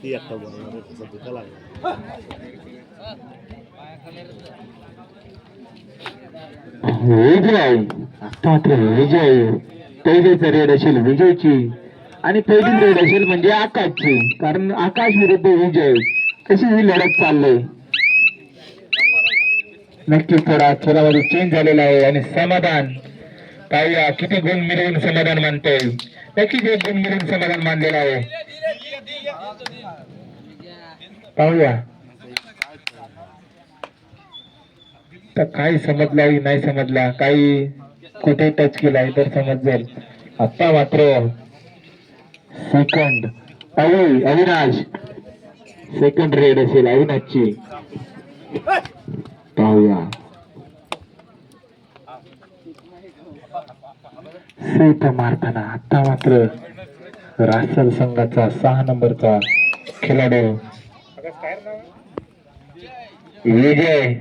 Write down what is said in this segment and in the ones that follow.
ती एकटा बोलणार तसं दुखा लागला. विजय आता मात्र विजय पहिलीच रेड असेल विजयची आणि पहिली रेड असेल म्हणजे आकाशची, कारण आकाश विरुद्ध विजय कशी ही लढत चाललंय. नक्कीच थोडा खेळामध्ये चेंज झालेला आहे आणि समाधान पाहूया किती गुण मिळवून समाधान मानतोय. नक्कीच एक गुण मिळवून समाधान मानलेलं आहे. पाहूया तर काही समजलाही नाही समजला, काही कुठे टच केलाय तर समजेल. आता मात्र सेकंड अविनाश सेकंड रेड असेल अविनाशची. पाहूया सेट मारताना आता मात्र रासल संघाचा 6 नंबरचा खेळाडू विजय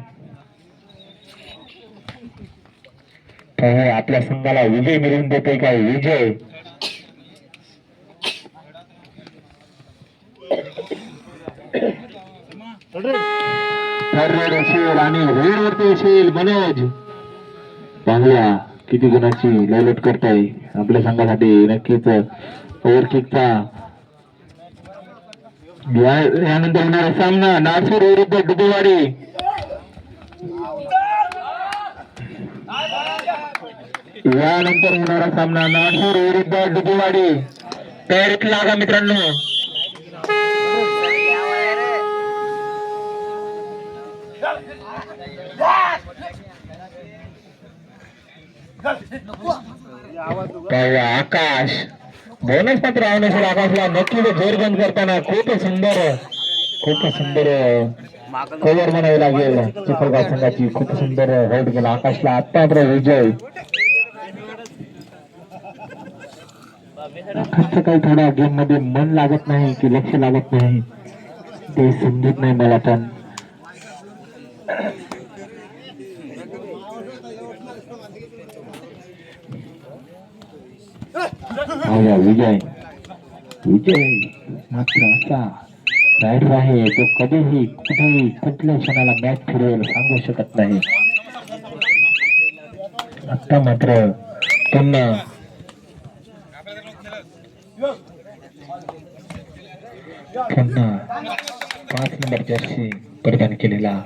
आपल्या संघाला विजय मिळवून देते का विजय. रेड असेल आणि रेड वरती असेल मनोज. पाहूया किती गुणाची लयलट करताय आपल्या संघासाठी. नक्कीच ओव्हरकिकचा यानंतर होणारा सामना नागपूर विरुद्ध डुबेवाडी. यानंतर होणारा सामना नागपूर विरुद्ध डुबेवाडी. तयारीत लागा मित्रांनो. आकाश बोनस मात्र आवडेल आकाशला. नक्कीच जोर बंद करताना खूप सुंदर कव्हर म्हणावी लागेल चिखलगाव संघाची. खूप सुंदर होल्ड केला आकाशला. आता मात्र विजय आकाशचं काही थोडा गेम मध्ये मन लागत नाही की लक्ष लागत नाही ते समजत नाही मला. पण विजय मात्र असा रायडर आहे तो कधीही कुठेही कुठल्या क्षणाला मॅच फिरवेल सांगू शकत नाही. आता मात्र पुन्हा पुन्हा 5 नंबर जर्सी परिधान केलेला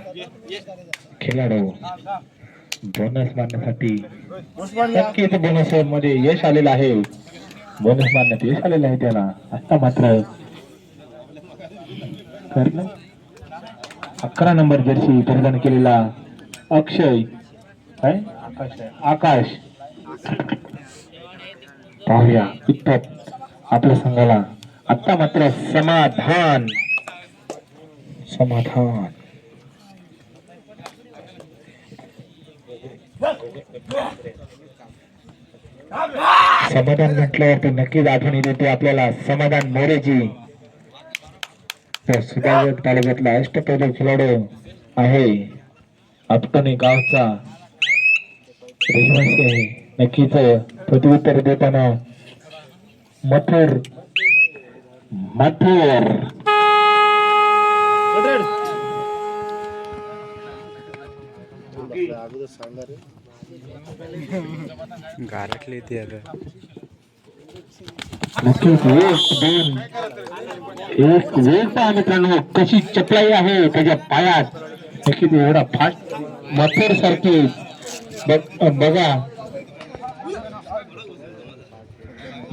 खेळाडू बोनस मारण्यासाठी नक्कीच बोनस मध्ये यश आलेलं आहे. बोनस मारण्यात यश आलेलं आहे त्याला. आता मात्र 11 नंबर जर्सी परिधान केलेला अक्षय आकाश. पाहूया इतपत आपल्या संघाला. आता मात्र समाधान म्हटल्यावर तर नक्कीच आठवण येते आपल्याला समाधान मोरेची. सुधागड तालुक्यातला अष्टपैलू खेळाडू आहे. आपटणे गावचा रहिवासी आहे. नक्कीच प्रत्युत्तर देताना मथुर गारटले ते नक्कीच एक वेग पहा मित्रांनो कशी चपलाई आहे त्याच्या पायात. नक्कीच एवढा फास्ट मथुर सारखी बघा.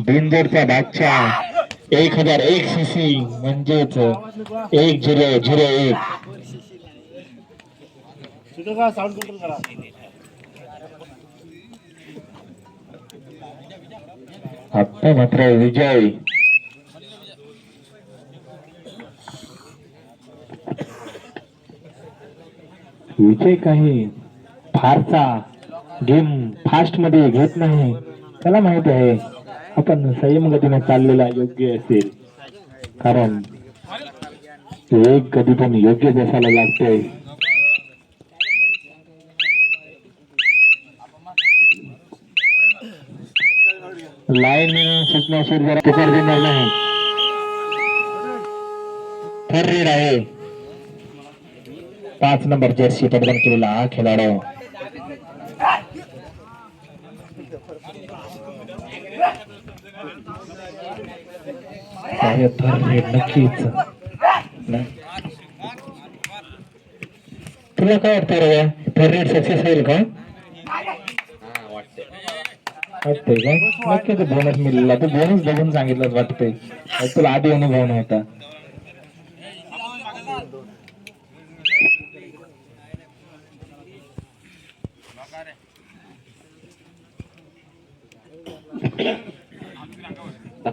बिंदूरचा बादशाह 1001 सीसी म्हणजेच 1001. आता मात्र विजय काही फारसा गेम फास्ट मध्ये घेत नाही. त्याला माहिती आहे आपण संयम गतीने चाललेला योग्य असेल, कारण एक कधी पण योग्य दिसायला लागतोय. लाईन मिळून सूचना सुरू जरा पुकार देणार नाही. थर्ड रेड आहे. 5 नंबर जर्सी परिधान केलेला हा खेळाडू थर्ड रेड नक्कीच. तुला काय वाटतं रे थर्ड रेड सक्सेस होईल का? वाटतंय का? नक्की तो बोनस मिळाला. तो बोनस बघून सांगितलं वाटतंय. तुला आधी अनुभव नव्हता.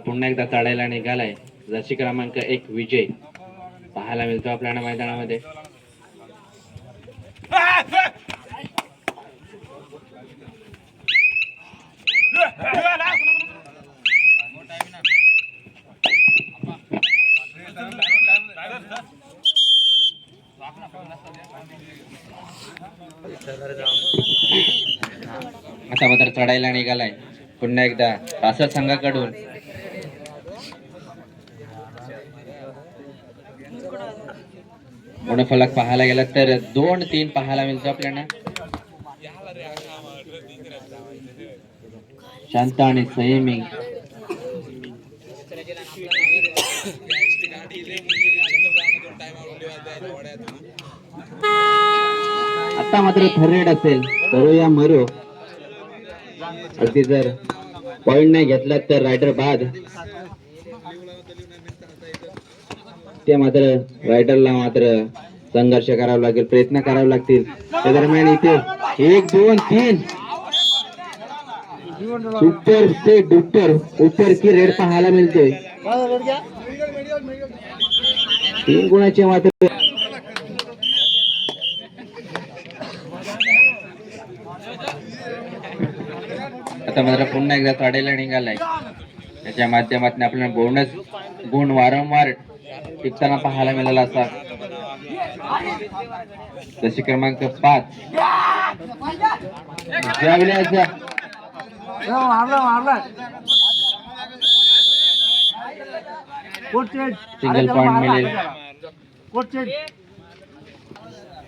पुन्हा एकदा चढायला निघालाय. जर्सी क्रमांक 1 विजय पाहायला मिळतो आपल्याला मैदानामध्ये. आता मात्र चढायला निघालाय पुन्हा एकदा रासर संघाकडून. गुणफलक पाहायला गेला तर 2-3 पाहायला मिळतो आपल्याला. शांत आणि संयमी आता मात्र थर्ड असेल तर या मरो अगदी जर पॉइंट नाही घेतला तर रायडर बाद. ते मात्र रायडरला मात्र संघर्ष करावा लागेल, प्रयत्न करावे लागतील. त्या दरम्यान इथे 1 2 3 सुपर से डुपर ऊपर की रेड पाहायला मिळतोय. 3 गुणाचे मात्र आता मात्र पुन्हा एकदा चढायला निघालाय. त्याच्या माध्यमातून आपल्याला बोनस गुण वारंवार टिकताना पाहायला मिळाला असा. जशी क्रमांक 5 सिंगल पॉइंट मिळेल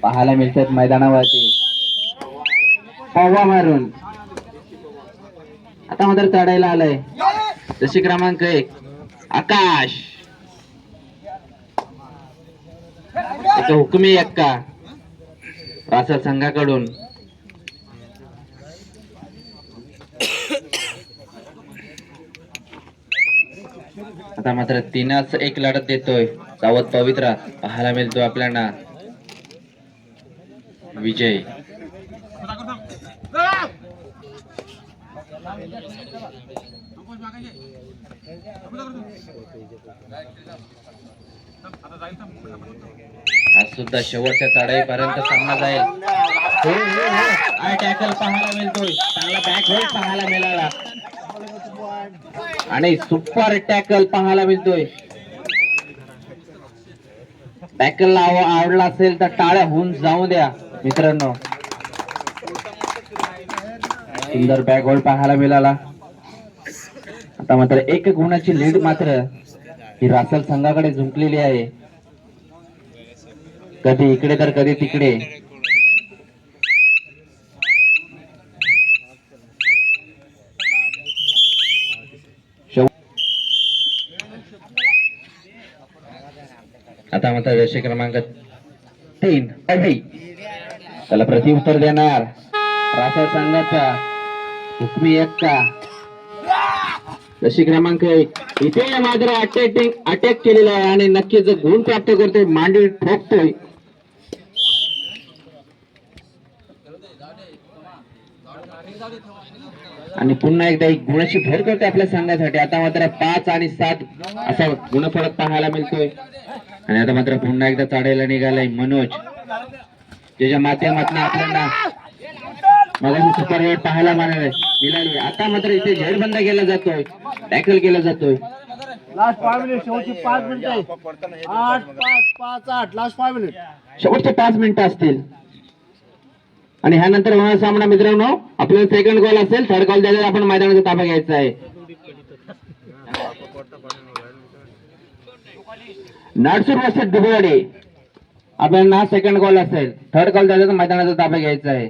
पाहायला मिळतात मैदानावरती पव्वा मारून. आता मात्र चढायला आलाय जशी क्रमांक 1 आकाश. हुकमी एक्का रासर संघाकडून. आता मात्र 3-1 लढत देतोय सावध पवित्रा पाहायला मिळतो आपल्याला विजय. आज सुद्धा शेवटच्या चढाईपर्यंत सामना जाईल. टॅकल पाहायला मिळतोय, चांगला बॅक होल्ड पाहायला मिळाला आणि सुपर टॅकल पाहायला मिळतोय. टॅकल आवडला असेल तर टाळ्या होऊन जाऊ द्या मित्रांनो. सुंदर बॅक होल्ड पाहायला मिळाला. आता मात्र 1 गुणाची लीड मात्र ही रासल संघाकडे झुंकलेली आहे. कधी इकडे तर कधी तिकडे. आता मात्र जशी क्रमांक 3 अभि त्याला प्रतिउत्तर देणार रासल संघाचा हुकमी एक्का. जशी क्रमांक 1 इथे मात्र अटॅक केलेला आहे आणि नक्कीच गुण प्राप्त करतोय, मांडी ठोकतोय. आणि पुन्हा एकदा एक गुणाची भर करते आपल्या संघासाठी. आता मात्र 5 आणि 7 असा गुणफलक पाहायला मिळतोय. आणि आता मात्र पुन्हा एकदा चढायला निघालाय मनोज, त्याच्या माध्यमातून आपल्याला मगाशी सुपर रेड पाहायला मिळाली. आता मात्र इथे झेडबंद केला जातोय, टॅकल केला जातोय. लास्ट 5 मिनिट, शेवटचे 5 मिनिट आहे. 8-5-5-8 लास्ट 5 मिनिट, शेवटचे 5 मिनिटं असतील. आणि ह्यानंतर होणारा सामना मित्रांनो आपल्याला सेकंड कॉल असेल. थर्ड कॉल द्यायला आपण मैदानाचा ताबा घ्यायचा आहे. नाडसूर वर्सेस डुबेवाडी. आपल्याला सेकंड कॉल असेल, थर्ड कॉल द्यायचा तर मैदानाचा ताबा घ्यायचा आहे.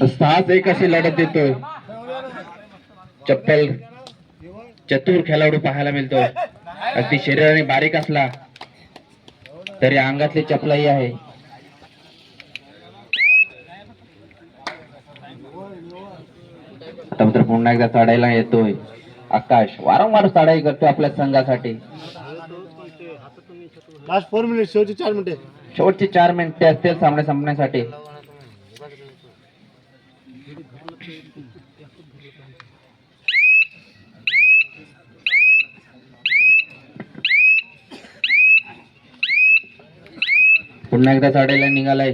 साहस एक अशी लढत देतोय. चप्पल चतुर खेळाडू पाहायला मिळतोय. अगदी शरीराने बारीक असला तरी अंगातली चपलाई आहे. आता मात्र पुन्हा एकदा चढायला येतोय आकाश. वारंवार चढाई करतोय आपल्या संघासाठी. लास्ट 4 मिनिट, शेवटचे 4 मिनिटे. शेवटची 4 मिनिटे असतील सामने संपण्यासाठी. पुन्हा एकदा चढायला निघालाय.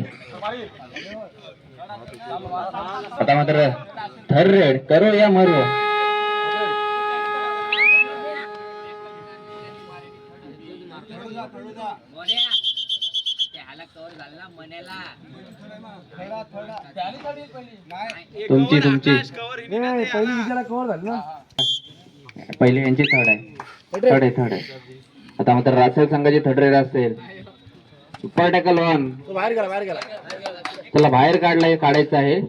आता मात्र थर्ड रेड करो या मरो. तुमची पहिले यांची थर्ड आहे. आता मात्र रासेल संघाची थर्ड रेड असेल. Super tackle one. बाहेर गेला. त्याला बाहेर काढायचं आहे.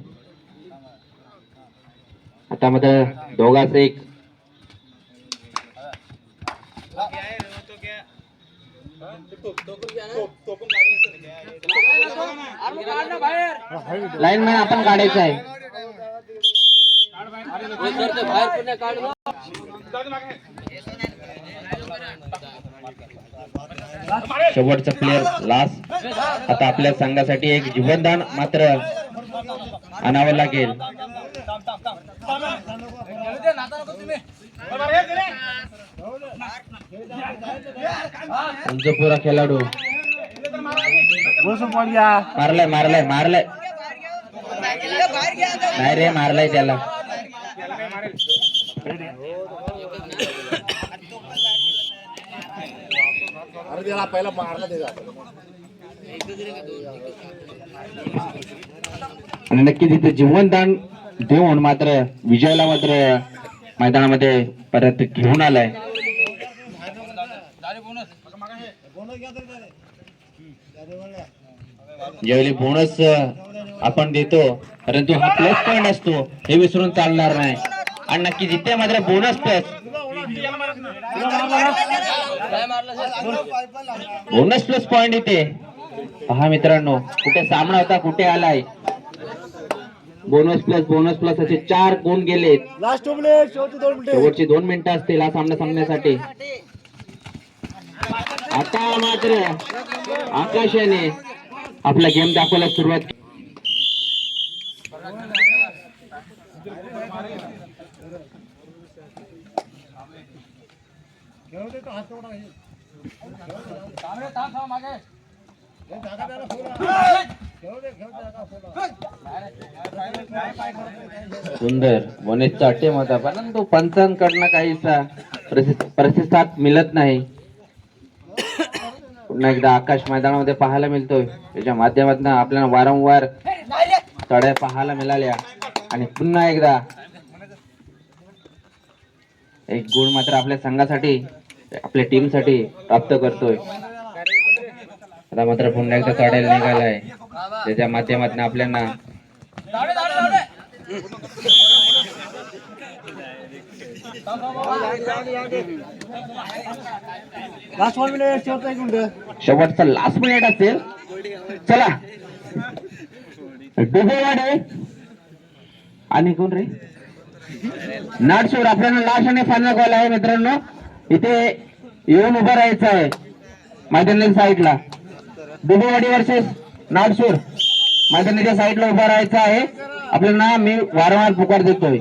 आता मात्र दोघाच एक. लाईनमॅन आपण काढायचं आहे. शेवटचा प्लेअर लास्ट. आता आपल्या संघासाठी एक जीवनदान मात्र आणावं लागेल. पुरा खेळाडू मारलाय नाही रे, मारलाय त्याला. पहिला मारला आणि नक्की तिथे जीवनदान देऊन मात्र विजयाला मात्र मैदानामध्ये परत घेऊन आलाय. ज्यावेळी बोनस आपण देतो परंतु हा प्लस पॉइंट असतो हे विसरून चालणार नाही. आणि नक्की जिथे मात्र बोनस प्लस पॉइंट येते. पहा मित्रांनो, कुठे सामना होता कुठे आलाय. बोनस प्लस असे 4 गुण गेले. लास्ट 2 मिनिट, शेवटची 2 मिनिटं असतील हा सामना संपण्यासाठी. आता मात्र आकाशाने आपला गेम दाखवायला सुरुवात केली. सुंदर बोनेसचा अटेम होता परंतु पंचांकडनं काहीसा प्रतिसाद मिळत नाही. पुन्हा एकदा आकाश मैदानामध्ये पाहायला मिळतोय. त्याच्या माध्यमातून आपल्याला वारंवार चढ्या पाहायला मिळाल्या आणि पुन्हा एकदा एक गुण मात्र आपल्या संघासाठी आपल्या टीम साठी प्राप्त करतोय. आता मात्र पुन्हा एकदा चढायला निघालाय. त्याच्या माध्यमातून आपल्याला लास्ट 1 मिनिट, शेवटचा लास्ट मिनिट असेल. चला डुबेवाडी आणि कोण रे नाडसूर. आपल्याला लास्ट आणि फायनल कॉल आहे मित्रांनो. इथे येऊन उभं राहायचं आहे मैदानाच्या साईडला. डुबेवाडी वर्सेस नाडसूर मैदानाच्या साईडला उभं राहायचं आहे आपल्याला. मी वारंवार पुकार देतोय.